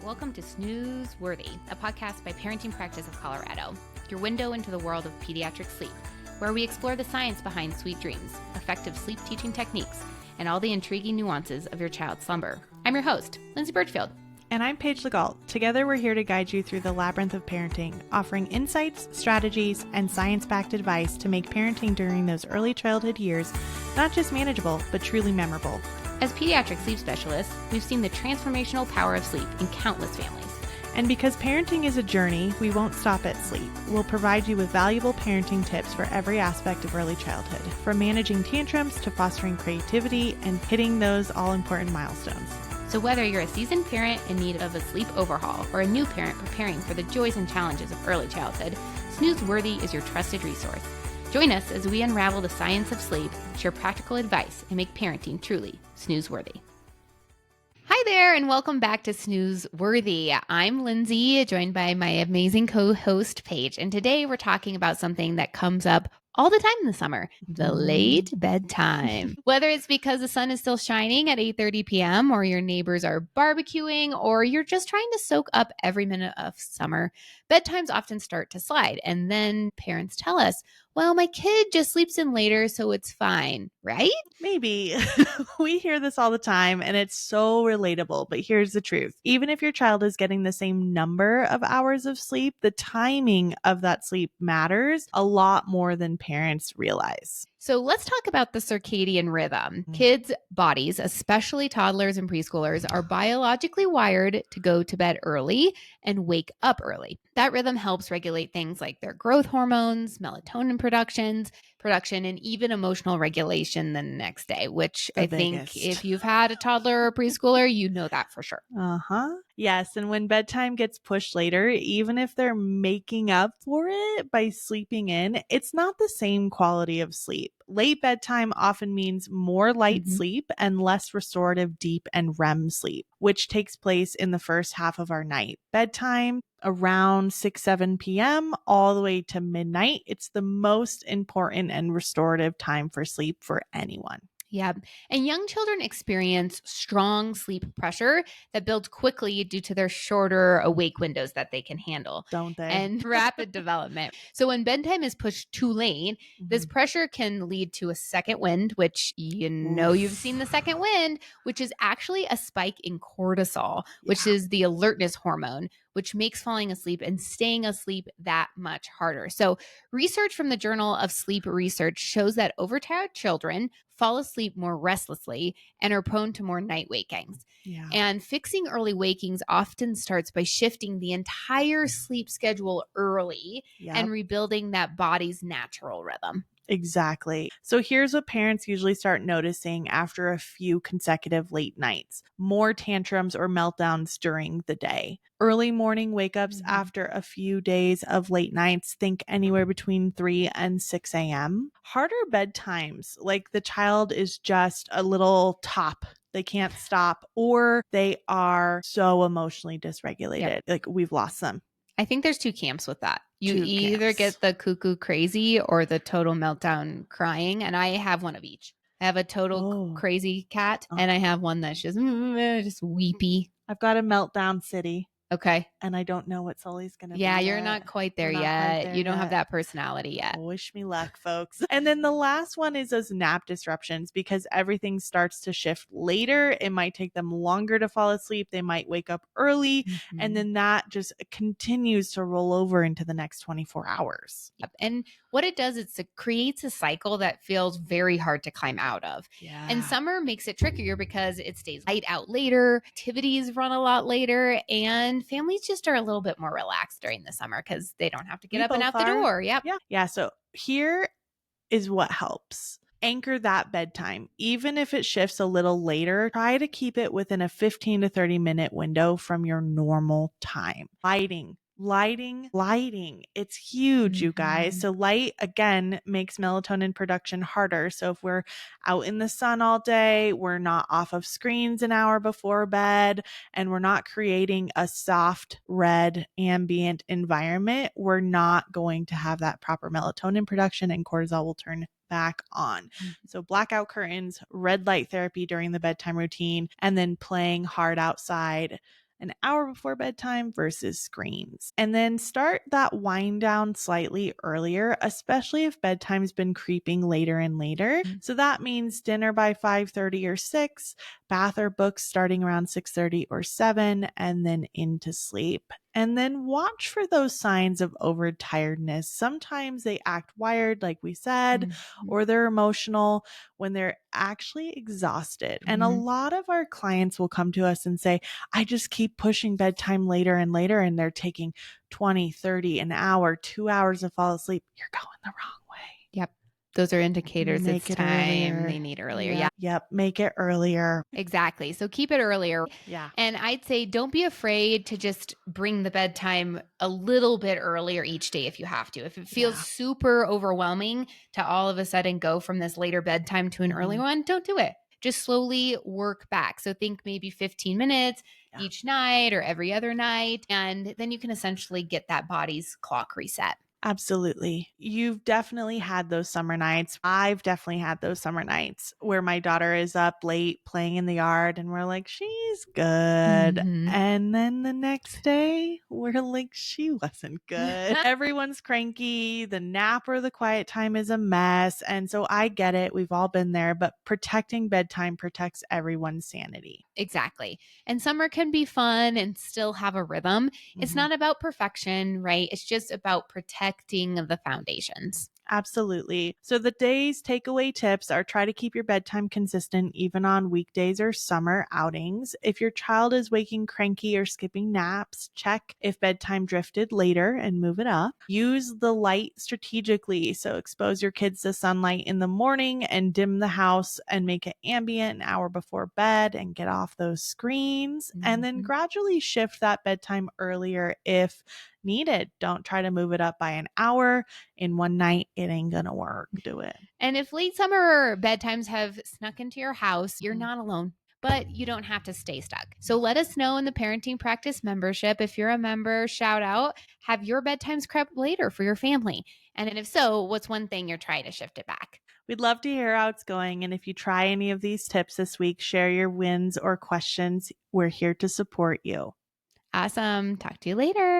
Welcome to Snooze Worthy, a podcast by Parenting Practice of Colorado, your window into the world of pediatric sleep, where we explore the science behind sweet dreams, effective sleep teaching techniques, and all the intriguing nuances of your child's slumber. I'm your host, Lindsay Birchfield. And I'm Paige Legault. Together, we're here to guide you through the labyrinth of parenting, offering insights, strategies, and science-backed advice to make parenting during those early childhood years not just manageable, but truly memorable. As pediatric sleep specialists, we've seen the transformational power of sleep in countless families. And because parenting is a journey, we won't stop at sleep. We'll provide you with valuable parenting tips for every aspect of early childhood, from managing tantrums to fostering creativity and hitting those all-important milestones. So whether you're a seasoned parent in need of a sleep overhaul or a new parent preparing for the joys and challenges of early childhood, Snooze Worthy is your trusted resource. Join us as we unravel the science of sleep, share practical advice, and make parenting truly snooze-worthy. Hi there, and welcome back to Snooze Worthy. I'm Lindsay, joined by my amazing co-host, Paige, and today we're talking about something that comes up all the time in the summer, the late bedtime. Whether it's because the sun is still shining at 8:30 p.m. or your neighbors are barbecuing or you're just trying to soak up every minute of summer, bedtimes often start to slide. And then parents tell us, well, my kid just sleeps in later, so it's fine, right? Maybe. We hear this all the time, and it's so relatable. But here's the truth. Even if your child is getting the same number of hours of sleep, the timing of that sleep matters a lot more than parents realize. So let's talk about the circadian rhythm. Kids' bodies, especially toddlers and preschoolers, are biologically wired to go to bed early and wake up early. That rhythm helps regulate things like their growth hormones, melatonin production, and even emotional regulation the next day, which I think if you've had a toddler or preschooler, you know that for sure. Yes, and when bedtime gets pushed later, even if they're making up for it by sleeping in, it's not the same quality of sleep. Late bedtime often means more light sleep and less restorative deep and REM sleep, which takes place in the first half of our night. Bedtime around 6-7 p.m. all the way to midnight. It's the most important and restorative time for sleep for anyone. Yeah. And young children experience strong sleep pressure that builds quickly due to their shorter awake windows that they can handle. Don't they? And rapid development. So when bedtime is pushed too late, this pressure can lead to a second wind, which you've seen the second wind, which is actually a spike in cortisol, which is the alertness hormone, which makes falling asleep and staying asleep that much harder. So research from the Journal of Sleep Research shows that overtired children fall asleep more restlessly and are prone to more night wakings. Yeah. And fixing early wakings often starts by shifting the entire sleep schedule early and rebuilding that body's natural rhythm. Exactly. So here's what parents usually start noticing after a few consecutive late nights: more tantrums or meltdowns during the day, early morning wake ups after a few days of late nights, think anywhere between 3 and 6 a.m., harder bedtimes, like the child is just a little top. They can't stop, or they are so emotionally dysregulated. Like we've lost them. I think there's two camps with that. You either get the cuckoo crazy or the total meltdown crying. And I have one of each. I have a total crazy cat and I have one that's just weepy. I've got a meltdown city. Okay. And I don't know what Sully's going to be. Yeah, you're not quite there yet. You don't have that personality yet. Wish me luck, folks. And then the last one is those nap disruptions, because everything starts to shift later. It might take them longer to fall asleep. They might wake up early. And then that just continues to roll over into the next 24 hours. Yep. And what it does is it creates a cycle that feels very hard to climb out of. Yeah. And summer makes it trickier because it stays light out later, activities run a lot later, and families just are a little bit more relaxed during the summer because they don't have to get up and out the door. Yep. Yeah. So here is what helps. Anchor that bedtime. Even if it shifts a little later, try to keep it within a 15 to 30 minute window from your normal time. Lighting. It's huge, you guys. So light, again, makes melatonin production harder. So if we're out in the sun all day, we're not off of screens an hour before bed, and we're not creating a soft red ambient environment, we're not going to have that proper melatonin production, and cortisol will turn back on. So blackout curtains, red light therapy during the bedtime routine, and then playing hard outside an hour before bedtime versus screens. And then start that wind down slightly earlier, especially if bedtime's been creeping later and later. So that means dinner by 5:30 or 6, bath or books starting around 6:30 or 7, and then into sleep. And then watch for those signs of overtiredness. Sometimes they act wired, like we said, or they're emotional when they're actually exhausted. And a lot of our clients will come to us and say, I just keep pushing bedtime later and later, and they're taking 20, 30, an hour, 2 hours to fall asleep. You're going the wrong way. Yep. Those are indicators Make it's it time earlier. they need earlier. Yeah. Yep. Make it earlier. Exactly. So keep it earlier. Yeah. And I'd say don't be afraid to just bring the bedtime a little bit earlier each day if you have to. If it feels super overwhelming to all of a sudden go from this later bedtime to an early one, don't do it. Just slowly work back. So think maybe 15 minutes each night or every other night. And then you can essentially get that body's clock reset. Absolutely. You've definitely had those summer nights. I've definitely had those summer nights where my daughter is up late playing in the yard and we're like, she's good. And then the next day, we're like, she wasn't good. Everyone's cranky. The nap or the quiet time is a mess. And so I get it. We've all been there, but protecting bedtime protects everyone's sanity. Exactly. And summer can be fun and still have a rhythm. It's not about perfection, right? It's just about protecting the foundations. Absolutely. So the day's takeaway tips are try to keep your bedtime consistent even on weekdays or summer outings. If your child is waking cranky or skipping naps, check if bedtime drifted later and move it up. Use the light strategically. So expose your kids to sunlight in the morning and dim the house and make it ambient an hour before bed and get off those screens. And then gradually shift that bedtime earlier if needed. Don't try to move it up by an hour in one night. It ain't gonna work. Do it. And if late summer bedtimes have snuck into your house, you're not alone, but you don't have to stay stuck. So let us know in the Parenting Practice membership. If you're a member, shout out, have your bedtimes crept later for your family? And if so, what's one thing you're trying to shift it back? We'd love to hear how it's going. And if you try any of these tips this week, share your wins or questions. We're here to support you. Awesome. Talk to you later.